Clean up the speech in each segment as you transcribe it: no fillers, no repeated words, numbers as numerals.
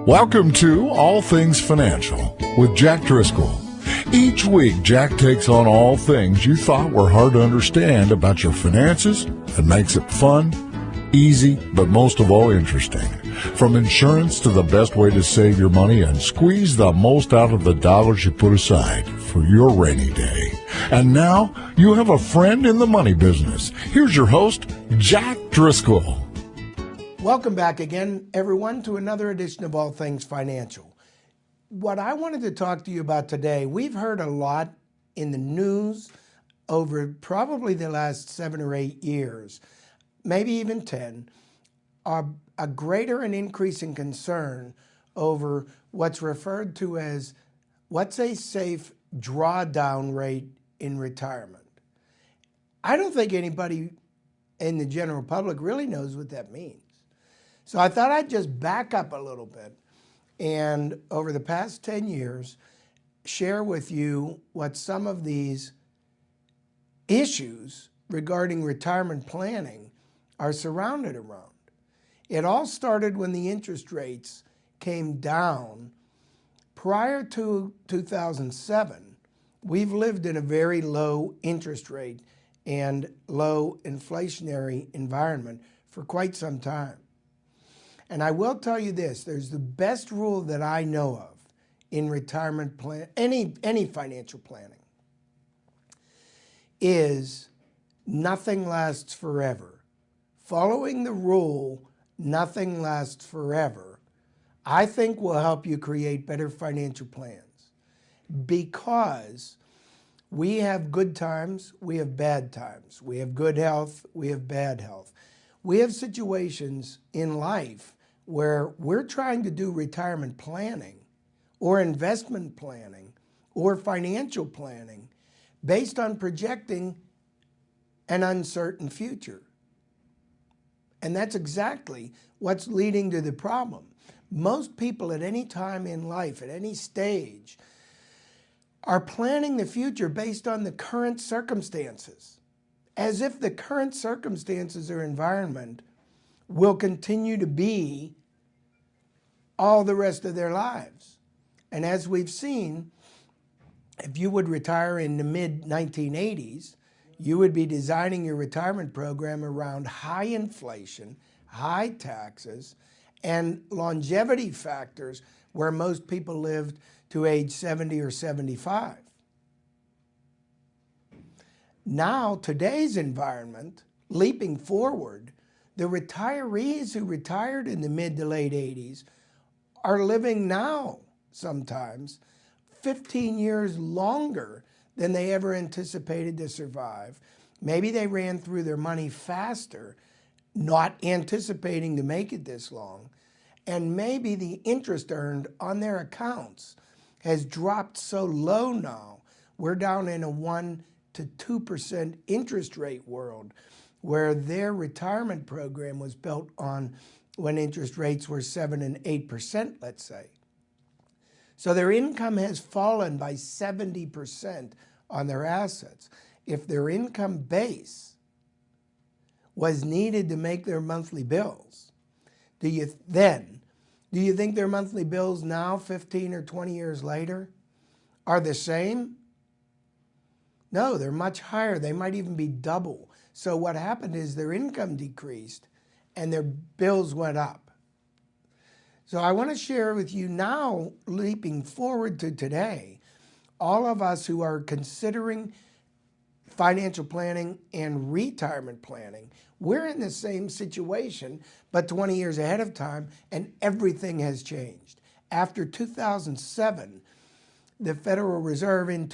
Welcome to All Things Financial with Jack Driscoll. Each week, Jack takes on all things you thought were hard to understand about your finances and makes it fun, easy, but most of all interesting. From insurance to the best way to save your money and squeeze the most out of the dollars you put aside for your rainy day. And now, you have a friend in the money business. Here's your host, Jack Driscoll. Welcome back again, everyone, to another edition of All Things Financial. What I wanted to talk to you about today, we've heard a lot in the news over probably the last 7 or 8 years, maybe even 10, a greater and increasing concern over what's referred to as what's a safe drawdown rate in retirement. I don't think anybody in the general public really knows what that means. So I thought I'd just back up a little bit and over the past 10 years, share with you what some of these issues regarding retirement planning are surrounded around. It all started when the interest rates came down. Prior to 2007, we've lived in a very low interest rate and low inflationary environment for quite some time. And I will tell you this, there's the best rule that I know of in retirement plan, any financial planning, is nothing lasts forever. Following the rule, nothing lasts forever, I think will help you create better financial plans. Because we have good times, we have bad times. We have good health, we have bad health. We have situations in life where we're trying to do retirement planning or investment planning or financial planning based on projecting an uncertain future. And that's exactly what's leading to the problem. Most people at any time in life, at any stage, are planning the future based on the current circumstances, as if the current circumstances or environment will continue to be all the rest of their lives. And as we've seen, if you would retire in the mid-1980s, you would be designing your retirement program around high inflation, high taxes, and longevity factors where most people lived to age 70 or 75. Now, today's environment, leaping forward, the retirees who retired in the mid to late 80s are living now, sometimes, 15 years longer than they ever anticipated to survive. Maybe they ran through their money faster, not anticipating to make it this long. And maybe the interest earned on their accounts has dropped so low now, we're down in a 1% to 2% interest rate world, where their retirement program was built on when interest rates were 7 and 8%, let's say. So their income has fallen by 70% on their assets. If their income base was needed to make their monthly bills, do you think their monthly bills now, 15 or 20 years later, are the same? No, they're much higher. They might even be double. So what happened is their income decreased and their bills went up. So I want to share with you now, leaping forward to today, all of us who are considering financial planning and retirement planning, we're in the same situation, but 20 years ahead of time, and everything has changed. After 2007, the Federal Reserve in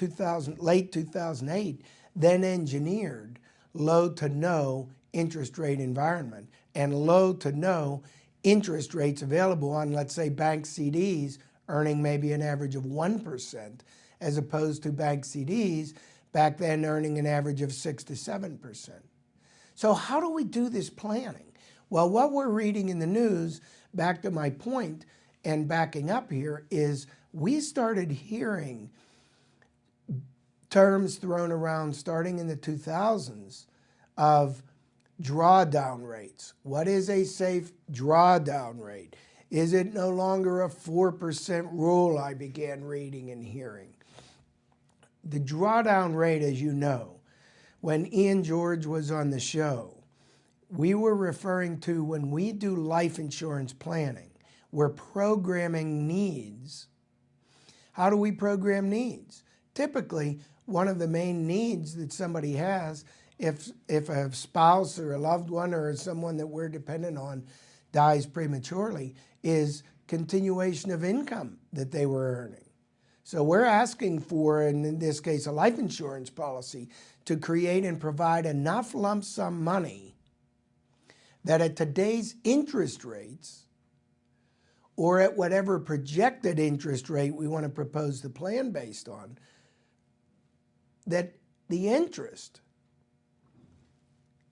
late 2008 then engineered low to no interest rate environment and low to no interest rates available on, let's say, bank CDs earning maybe an average of 1%, as opposed to bank CDs back then earning an average of 6 to 7%. So how do we do this planning? Well, what we're reading in the news, back to my point and backing up here, is we started hearing terms thrown around starting in the 2000s of drawdown rates. What is a safe drawdown rate? Is it no longer a 4% rule I began reading and hearing? The drawdown rate, as you know, when Ian George was on the show, we were referring to when we do life insurance planning, we're programming needs. How do we program needs? Typically, one of the main needs that somebody has, if a spouse or a loved one or someone that we're dependent on dies prematurely, is continuation of income that they were earning. So we're asking for, and in this case, a life insurance policy to create and provide enough lump sum money that at today's interest rates, or at whatever projected interest rate we want to propose the plan based on, that the interest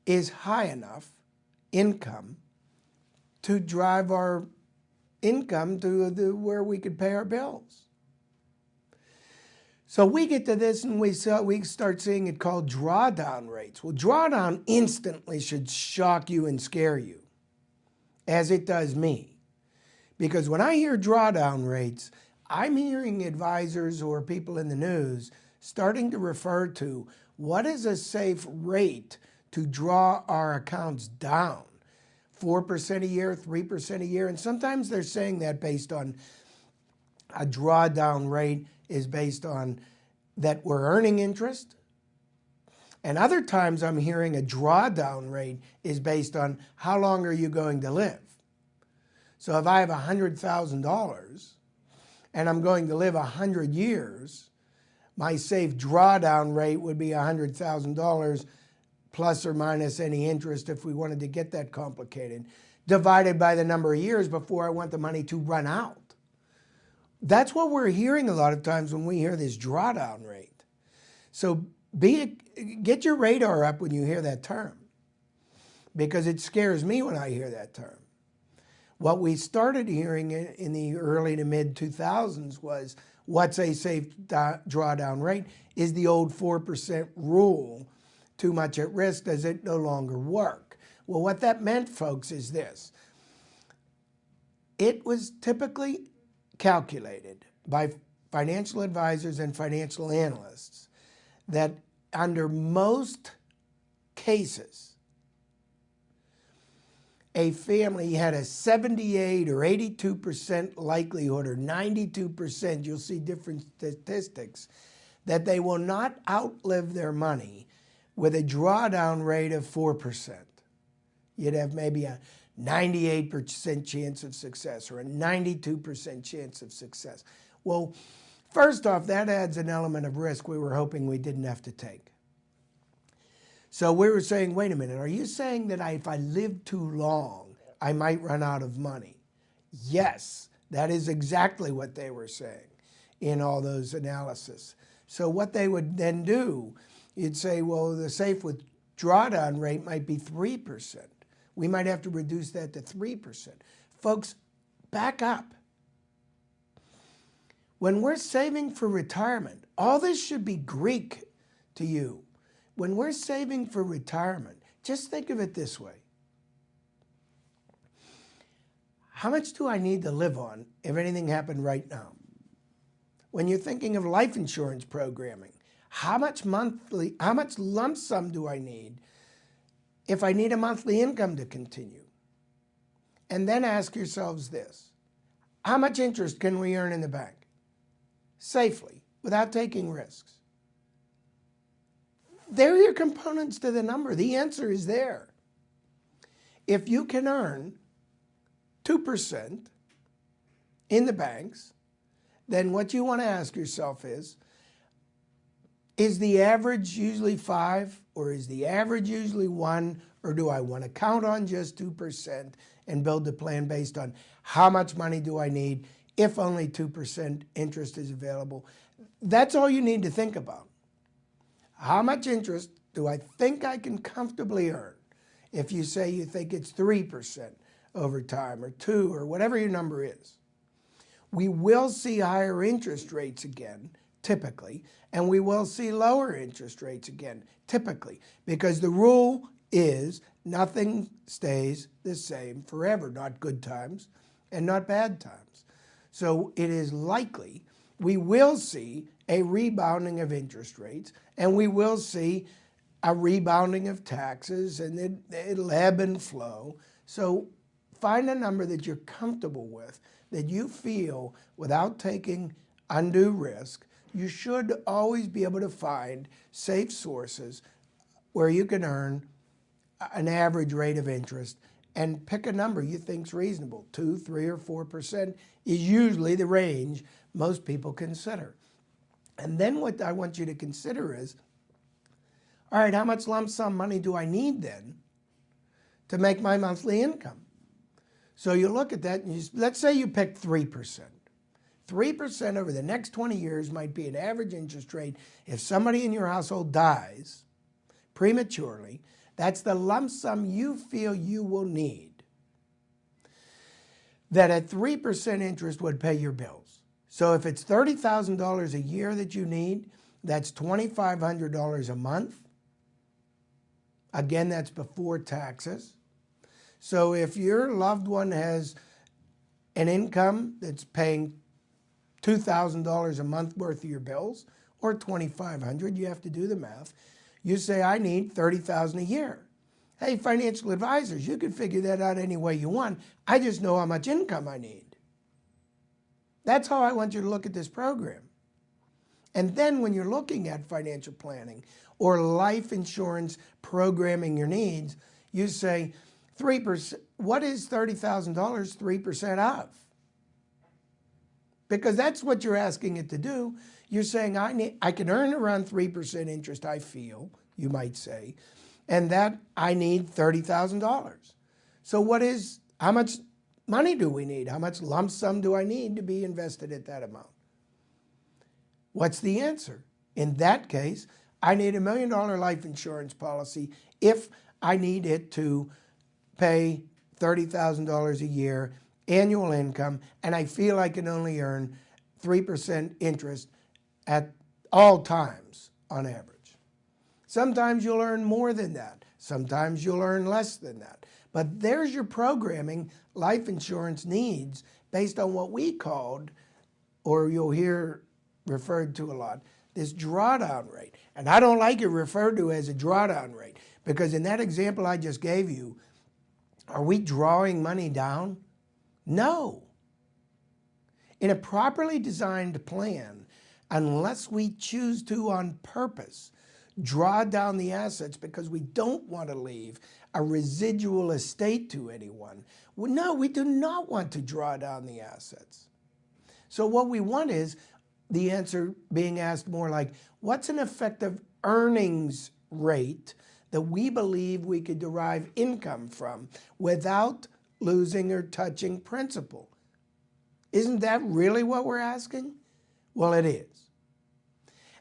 is high enough income to drive our income to where we could pay our bills. So we get to this and we start seeing it called drawdown rates. Well, drawdown instantly should shock you and scare you, as it does me. Because when I hear drawdown rates, I'm hearing advisors or people in the news starting to refer to what is a safe rate to draw our accounts down. 4% a year, 3% a year, and sometimes they're saying that based on a drawdown rate is based on that we're earning interest. And other times I'm hearing a drawdown rate is based on how long are you going to live. So if I have $100,000 and I'm going to live 100 years, my safe drawdown rate would be $100,000 plus or minus any interest if we wanted to get that complicated, divided by the number of years before I want the money to run out. That's what we're hearing a lot of times when we hear this drawdown rate. So get your radar up when you hear that term, because it scares me when I hear that term. What we started hearing in the early to mid 2000s was what's a safe drawdown rate is the old 4% rule, too much at risk, does it no longer work? Well, what that meant, folks, is this. It was typically calculated by financial advisors and financial analysts that under most cases, a family had a 78 or 82% likelihood, or 92%, you'll see different statistics, that they will not outlive their money with a drawdown rate of 4%. You'd have maybe a 98% chance of success or a 92% chance of success. Well, first off, that adds an element of risk we were hoping we didn't have to take. So we were saying, wait a minute, are you saying that if I live too long, I might run out of money? Yes, that is exactly what they were saying in all those analyses. So what they would then do, you'd say, well, the safe withdrawdown rate might be 3%. We might have to reduce that to 3%. Folks, back up. When we're saving for retirement, all this should be Greek to you. When we're saving for retirement, just think of it this way. How much do I need to live on if anything happened right now? When you're thinking of life insurance programming, how much lump sum do I need if I need a monthly income to continue? And then ask yourselves this: how much interest can we earn in the bank safely without taking risks? There are your components to the number. The answer is there. If you can earn 2% in the banks, then what you want to ask yourself is the average usually 5, or is the average usually 1, or do I want to count on just 2% and build the plan based on how much money do I need if only 2% interest is available? That's all you need to think about. How much interest do I think I can comfortably earn? If you say you think it's 3% over time, or 2, or whatever your number is. We will see higher interest rates again, typically, and we will see lower interest rates again, typically, because the rule is nothing stays the same forever, not good times and not bad times. So it is likely we will see a rebounding of interest rates, and we will see a rebounding of taxes, and it'll ebb and flow. So find a number that you're comfortable with, that you feel without taking undue risk. You should always be able to find safe sources where you can earn an average rate of interest, and pick a number you think's reasonable. 2, 3, or 4% is usually the range most people consider. And then what I want you to consider is, all right, how much lump sum money do I need then to make my monthly income? So you look at that, and let's say you pick 3%. 3% over the next 20 years might be an average interest rate. If somebody in your household dies prematurely, that's the lump sum you feel you will need, that at 3% interest would pay your bills. So if it's $30,000 a year that you need, that's $2,500 a month. Again, that's before taxes. So if your loved one has an income that's paying $2,000 a month worth of your bills, or $2,500, you have to do the math. You say, I need $30,000 a year. Hey, financial advisors, you can figure that out any way you want. I just know how much income I need. That's how I want you to look at this program. And then when you're looking at financial planning or life insurance programming your needs, you say 3%, what is $30,000 3% of? Because that's what you're asking it to do. You're saying, I can earn around 3% interest, I feel, you might say, and that I need $30,000. So how much money do we need? How much lump sum do I need to be invested at that amount? What's the answer? In that case, I need $1 million life insurance policy if I need it to pay $30,000 a year annual income, and I feel I can only earn 3% interest at all times on average. Sometimes you'll earn more than that. Sometimes you'll earn less than that. But there's your programming life insurance needs based on what we called, or you'll hear referred to a lot, this drawdown rate. And I don't like it referred to as a drawdown rate, because in that example I just gave you, are we drawing money down? No. In a properly designed plan, unless we choose to on purpose draw down the assets because we don't want to leave a residual estate to anyone, no, we do not want to draw down the assets. So what we want is the answer being asked more like, what's an effective earnings rate that we believe we could derive income from without losing or touching principal? Isn't that really what we're asking? Well, it is.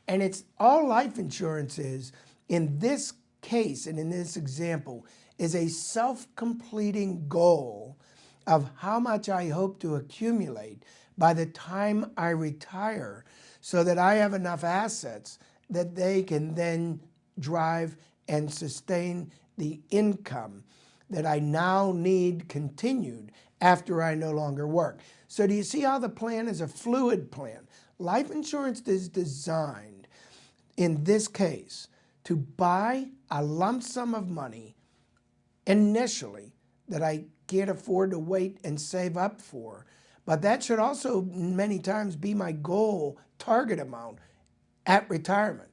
And it's all life insurance is, in this case and in this example, is a self-completing goal of how much I hope to accumulate by the time I retire so that I have enough assets that they can then drive and sustain the income that I now need continued after I no longer work. So do you see how the plan is a fluid plan? Life insurance is designed, in this case, to buy a lump sum of money initially that I can't afford to wait and save up for. But that should also many times be my goal target amount at retirement.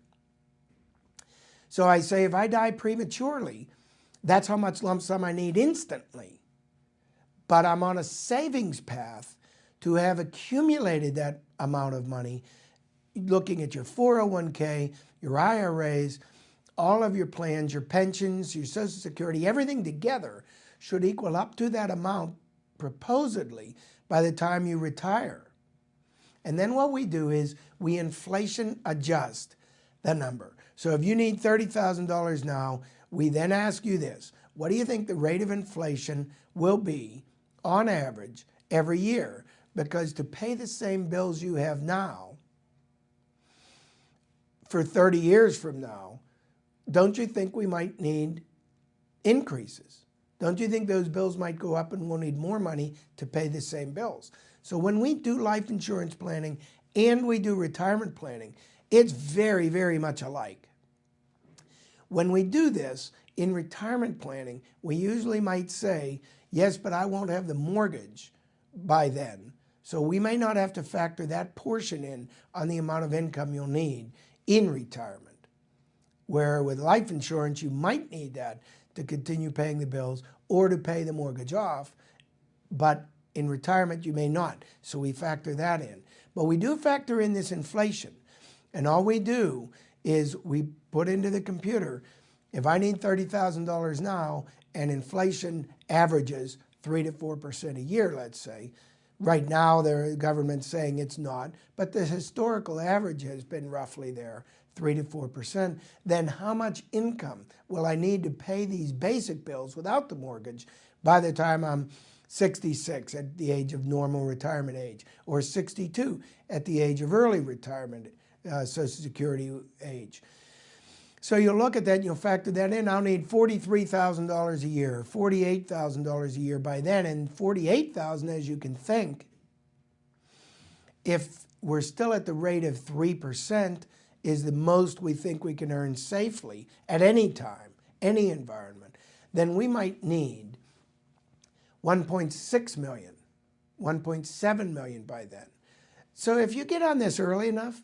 So I say if I die prematurely, that's how much lump sum I need instantly. But I'm on a savings path to have accumulated that amount of money, looking at your 401k, your IRAs, all of your plans, your pensions, your Social Security, everything together should equal up to that amount, proposedly, by the time you retire. And then what we do is we inflation adjust the number. So if you need $30,000 now, we then ask you this: what do you think the rate of inflation will be on average every year? Because to pay the same bills you have now for 30 years from now, don't you think we might need increases? don't you think those bills might go up and we'll need more money to pay the same bills? So when we do life insurance planning and we do retirement planning, it's very, very much alike. When we do this in retirement planning, we usually might say, yes, but I won't have the mortgage by then. So we may not have to factor that portion in on the amount of income you'll need in retirement. Where with life insurance, you might need that to continue paying the bills or to pay the mortgage off, but in retirement you may not. So we factor that in. But we do factor in this inflation. And all we do is we put into the computer, if I need $30,000 now and inflation averages 3 to 4% a year, let's say, right now the government's saying it's not, but the historical average has been roughly there, 3 to 4%, then how much income will I need to pay these basic bills without the mortgage by the time I'm 66 at the age of normal retirement age, or 62 at the age of early retirement Social Security age. So you'll look at that and you'll factor that in. I'll need $43,000 a year, $48,000 a year by then, and $48,000, as you can think, if we're still at the rate of 3%, is the most we think we can earn safely at any time, any environment, then we might need 1.6 million, 1.7 million by then. So if you get on this early enough,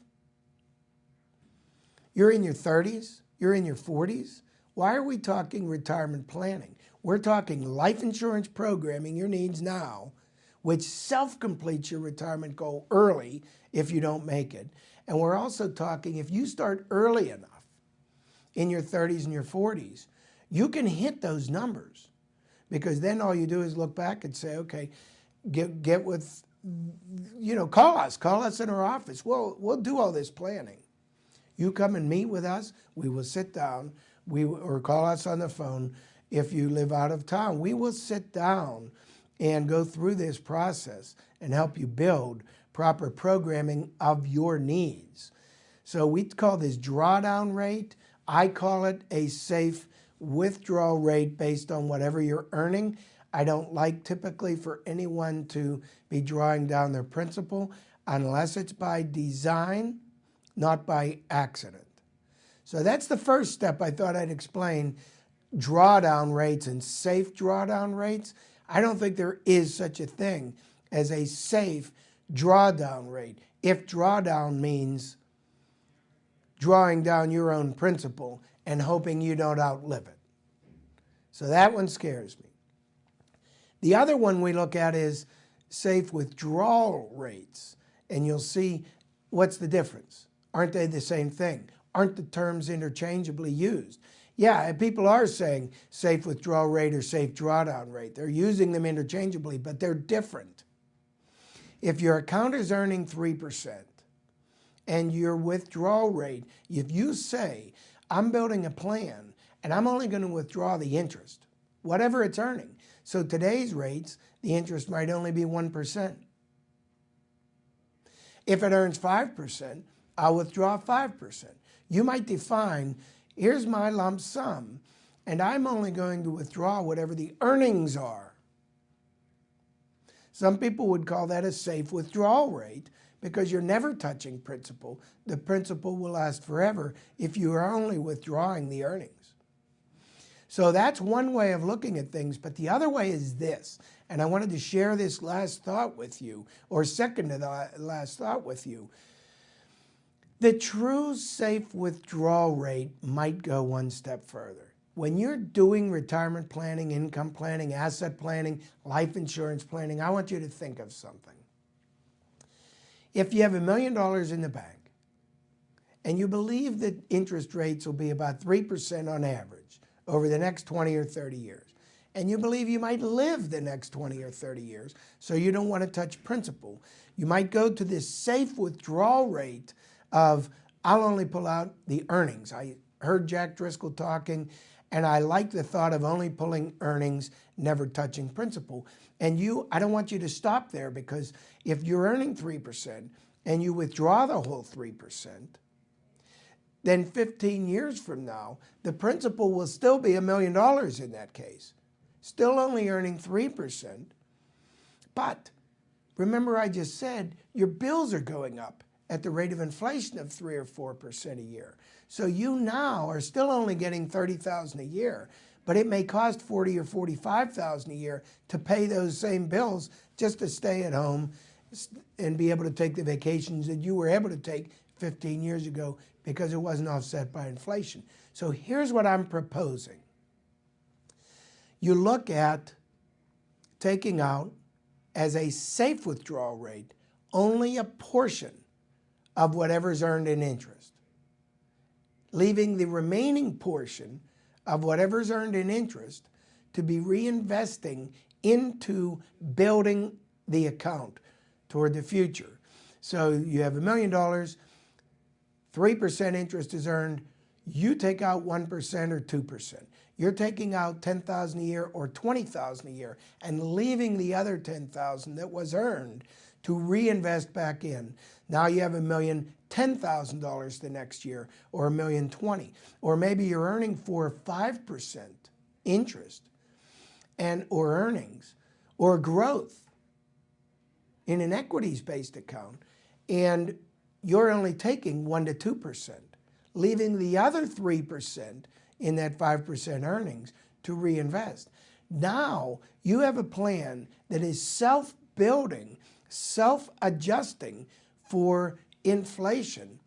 you're in your 30s, you're in your 40s, why are we talking retirement planning? We're talking life insurance programming your needs now, which self-completes your retirement goal early if you don't make it. And we're also talking if you start early enough in your 30s and your 40s, you can hit those numbers, because then all you do is look back and say, okay, get with, call us in our office. We'll do all this planning. You come and meet with us, we will sit down, or call us on the phone if you live out of town. We will sit down and go through this process and help you build proper programming of your needs. So we call this drawdown rate. I call it a safe withdrawal rate based on whatever you're earning. I don't like typically for anyone to be drawing down their principal unless it's by design, not by accident. So that's the first step I thought I'd explain, drawdown rates and safe drawdown rates. I don't think there is such a thing as a safe drawdown rate, if drawdown means drawing down your own principal and hoping you don't outlive it. So that one scares me. The other one we look at is safe withdrawal rates, and you'll see what's the difference. Aren't they the same thing? Aren't the terms interchangeably used? Yeah, people are saying safe withdrawal rate or safe drawdown rate. They're using them interchangeably, but they're different. If your account is earning 3% and your withdrawal rate, if you say, I'm building a plan and I'm only going to withdraw the interest, whatever it's earning. So today's rates, the interest might only be 1%. If it earns 5%, I'll withdraw 5%. You might define, here's my lump sum, and I'm only going to withdraw whatever the earnings are. Some people would call that a safe withdrawal rate because you're never touching principal. The principal will last forever if you are only withdrawing the earnings. So that's one way of looking at things, but the other way is this, and I wanted to share this last thought with you, or second to the last thought with you. The true safe withdrawal rate might go one step further. When you're doing retirement planning, income planning, asset planning, life insurance planning, I want you to think of something. If you have $1 million in the bank and you believe that interest rates will be about 3% on average over the next 20 or 30 years, and you believe you might live the next 20 or 30 years, so you don't want to touch principal, you might go to this safe withdrawal rate of, I'll only pull out the earnings. I heard Jack Driscoll talking, and I like the thought of only pulling earnings, never touching principal. And I don't want you to stop there, because if you're earning 3% and you withdraw the whole 3%, then 15 years from now, the principal will still be $1 million in that case. still only earning 3%. But remember I just said your bills are going up at the rate of inflation of 3 or 4% a year. So you now are still only getting $30,000 a year, but it may cost $40,000 or $45,000 a year to pay those same bills just to stay at home and be able to take the vacations that you were able to take 15 years ago because it wasn't offset by inflation. So here's what I'm proposing. You look at taking out as a safe withdrawal rate only a portion of whatever's earned in interest, leaving the remaining portion of whatever's earned in interest to be reinvesting into building the account toward the future. So you have $1 million, 3% interest is earned, you take out 1% or 2%. You're taking out $10,000 a year or $20,000 a year and leaving the other $10,000 that was earned to reinvest back in. Now you have $1,010,000 the next year, or $1,020,000, or maybe you're earning 4 or 5% interest or earnings or growth in an equities-based account, and you're only taking 1 to 2%, leaving the other 3% in that 5% earnings to reinvest. Now you have a plan that is self-building, self-adjusting for inflation,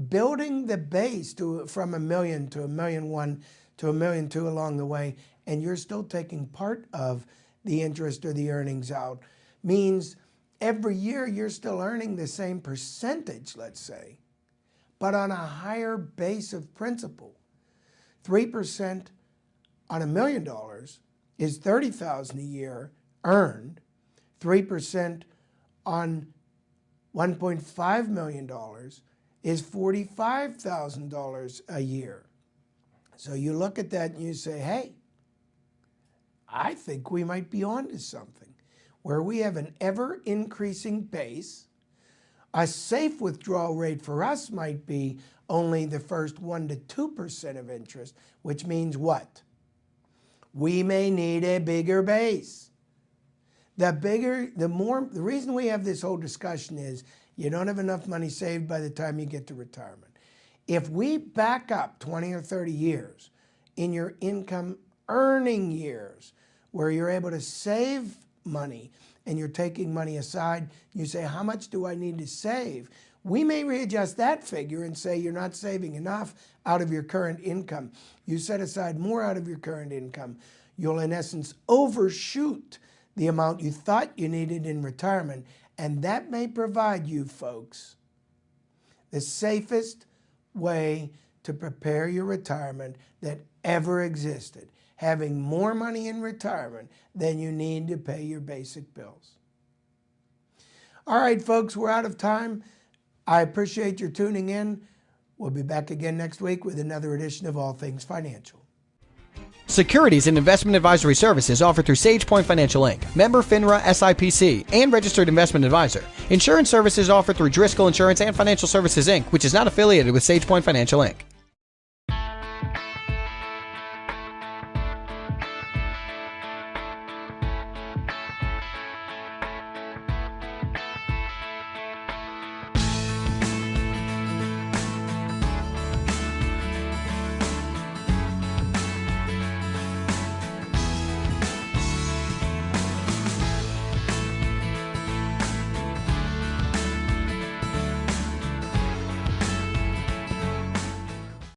building the base from $1 million to $1.1 million to $1.2 million along the way, and you're still taking part of the interest or the earnings out, means every year you're still earning the same percentage, let's say, but on a higher base of principal. 3% on $1 million is $30,000 a year earned. 3% on $1.5 million is $45,000 a year. So you look at that and you say, hey, I think we might be onto something where we have an ever-increasing base. A safe withdrawal rate for us might be only the first 1 to 2% of interest, which means what? We may need a bigger base. The reason we have this whole discussion is you don't have enough money saved by the time you get to retirement. If we back up 20 or 30 years in your income earning years where you're able to save money and you're taking money aside, you say, how much do I need to save? We may readjust that figure and say you're not saving enough out of your current income. You set aside more out of your current income. You'll, in essence, overshoot the amount you thought you needed in retirement, and that may provide you, folks, the safest way to prepare your retirement that ever existed, having more money in retirement than you need to pay your basic bills. All right, folks, we're out of time. I appreciate your tuning in. We'll be back again next week with another edition of All Things Financial. Securities and investment advisory services offered through SagePoint Financial Inc., member FINRA SIPC, and registered investment advisor. Insurance services offered through Driscoll Insurance and Financial Services Inc., which is not affiliated with SagePoint Financial Inc.